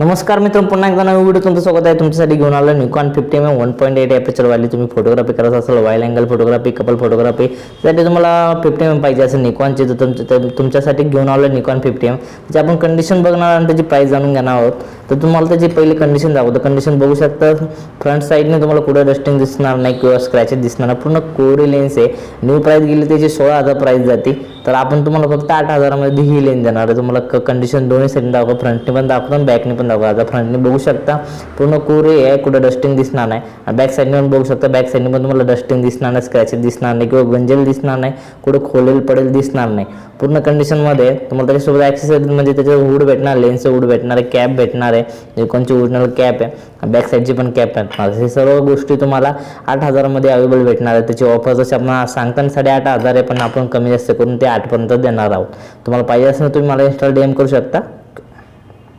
नमस्कार मित्रांनो, पुन्हा एकदा नवीन व्हिडिओ तुमचं स्वागत आहे। तुमच्यासाठी घेऊन आलो निकॉन 50mm 1.8 एपर्चर वाली तुम्ही फोटोग्राफी करत असाल, wide angle photography, couple photography, त्यासाठी तुम्हाला 50mm पाहिजे असेल निकॉनचे, तर तुमच्यासाठी घेऊन आलो निकॉन 50mm। जे आपण कंडिशन बघणार आणि त्याची प्राइस जाणून घेणार आहोत। तर तुम्हाला त्याची पहिली कंडिशन दाखवतो। कंडिशन बघू शकता, फ्रंट साईडने तुम्हाला कुठे डस्टिंग दिसणार नाही किंवा स्क्रॅचेस दिसणार नाही, पूर्ण कोरी लेन्स आहे। न्यू प्राइस गेली त्याची 16,000 प्राइस जाते, तर आपण तुम्हाला फक्त 8,000 मध्ये ही लेन्स देणार आहे। तुम्हाला कंडिशन दोन्ही साईडने दाखवतो, फ्रंटने पण दाखवतो आणि बॅकने पण दाखवतो। आता फ्रंटने बघू शकता पूर्ण कोरे आहे, कुठे डस्टिंग दिसणार नाही, आणि बॅक साईडने पण बघू शकता, बॅक साईडने पण तुम्हाला डस्टिंग दिसणार नाही, स्क्रॅचेस दिसणार नाही किंवा गंजेल दिसणार नाही, कुठे खोलेल पडेल दिसणार नाही। पूर्ण कंडिशनमध्ये तुम्हाला त्याच्यासोबत ॲक्सेसरीज म्हणजे त्याचं हुड भेटणार, लेन्सचं हुड भेटणार आहे, कॅप भेटणार आहे, निकॉनची ओरिजिनल कॅप आहे, बॅक साईडची पण कॅप भेटणार। हे सर्व गोष्टी तुम्हाला 8,000 मध्ये अवेलेबल भेटणार आहे। त्याची ऑफर जशी आपण सांगताना 8,500 आहे, पण आपण कमी जास्त करून ते 8 पर्यंत देणार आहोत। तुम्हाला पाहिजे असेल तर तुम्ही मला इंस्टा DM करू शकता।